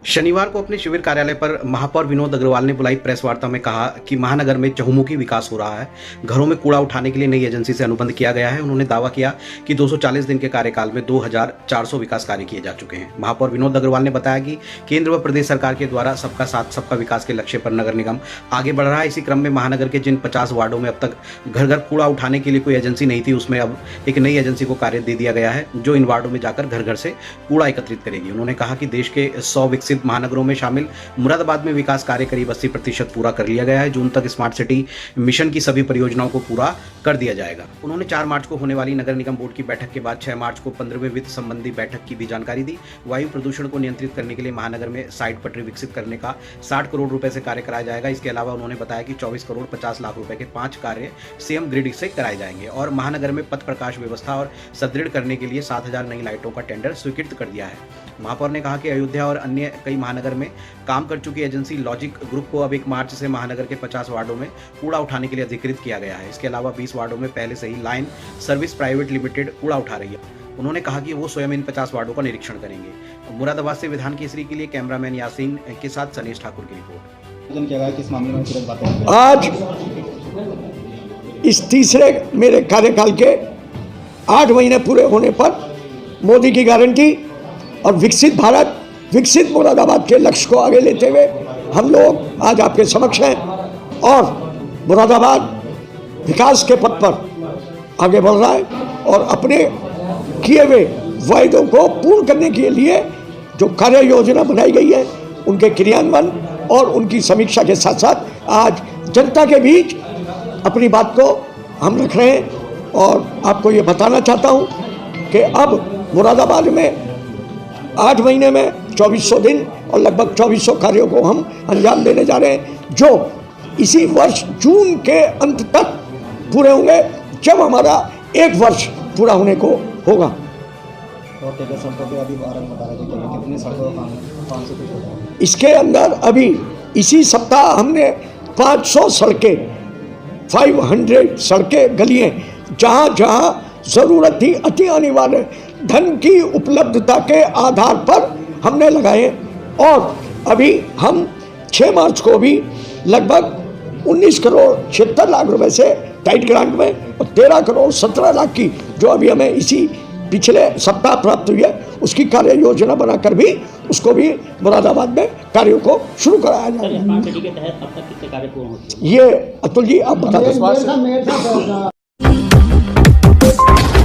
शनिवार को अपने शिविर कार्यालय पर महापौर विनोद अग्रवाल ने बुलाई प्रेस वार्ता में कहा कि महानगर में चहुमुखी विकास हो रहा है। घरों में कूड़ा उठाने के लिए नई एजेंसी से अनुबंध किया गया है। उन्होंने दावा किया कि 240 दिन के कार्यकाल में 2400 विकास कार्य किए जा चुके हैं। महापौर विनोद अग्रवाल ने बताया कि केंद्र व प्रदेश सरकार के द्वारा सबका साथ सबका विकास के लक्ष्य पर नगर निगम आगे बढ़ रहा है। इसी क्रम में महानगर के जिन 50 वार्डों में अब तक घर घर कूड़ा उठाने के लिए कोई एजेंसी नहीं थी, उसमें अब एक नई एजेंसी को कार्य दे दिया गया है, जो इन वार्डों में जाकर घर घर से कूड़ा एकत्रित करेगी। उन्होंने कहा कि देश के 100 विकसित महानगरों में शामिल मुरादाबाद में विकास कार्य करीब 80% पूरा कर लिया गया है। जून तक स्मार्ट सिटी मिशन की सभी परियोजनाओं को पूरा कर दिया जाएगा। उन्होंने 4 मार्च को होने वाली नगर निगम बोर्ड की बैठक के बाद 6 मार्च को 15वें वित्त संबंधी बैठक की भी जानकारी दी। वायु प्रदूषण को नियंत्रित करने के लिए महानगर में साइड पटरी विकसित करने का 60 करोड़ रुपए से कार्य कराया जाएगा। इसके अलावा उन्होंने बताया कि 24 करोड़ 50 लाख रुपए के 5 कार्य सीएम ग्रिड से कराए जाएंगे और महानगर में पथ प्रकाश व्यवस्था और सुदृढ़ करने के लिए 7000 नई लाइटों का टेंडर स्वीकृत कर दिया है। महापौर ने कहा कि अयोध्या और अन्य कई महानगर में काम कर चुकी एजेंसी लॉजिक ग्रुप को अब 1 मार्च से महानगर के 50 वार्डों में कूड़ा उठाने के लिए अधिकृत किया गया है। इसके अलावा 20 वार्डों में पहले से ही लाइन सर्विस प्राइवेट लिमिटेड कूड़ा उठा रही है। उन्होंने कहा कि वो स्वयं इन 50 वार्डों का निरीक्षण करेंगे। मुरादाबाद से विधान केसरी के लिए कैमरामैन यासीन के साथ सनेश ठाकुर की रिपोर्ट। आज इस तीसरे मेरे कार्यकाल के 8 महीने पूरे होने पर मोदी की गारंटी और विकसित भारत, विकसित मुरादाबाद के लक्ष्य को आगे लेते हुए हम लोग आज आपके समक्ष हैं और मुरादाबाद विकास के पथ पर आगे बढ़ रहा है और अपने किए हुए वायदों को पूर्ण करने के लिए जो कार्य योजना बनाई गई है उनके क्रियान्वयन और उनकी समीक्षा के साथ साथ आज जनता के बीच अपनी बात को हम रख रहे हैं। और आपको ये बताना चाहता हूँ कि अब मुरादाबाद में 8 महीने में 2400 दिन और लगभग 2400 कार्यों को हम अंजाम देने जा रहे हैं, जो इसी वर्ष जून के अंत तक पूरे होंगे, जब हमारा 1 वर्ष पूरा होने को होगा। इसके अंदर अभी इसी सप्ताह हमने 500 सड़कें, 500 सड़कें, गलियां जहाँ जहाँ ज़रूरत थी, अति अनिवार्य धन की उपलब्धता के आधार पर हमने लगाए। और अभी हम 6 मार्च को भी लगभग 19 करोड़ 76 लाख रुपए से टाइट ग्रांट में और 13 करोड़ 17 लाख की जो अभी हमें इसी पिछले सप्ताह प्राप्त हुई है, उसकी कार्य योजना बनाकर भी उसको भी मुरादाबाद में कार्यों को शुरू कराया जाएगा। ये अतुल जी आप बता दें।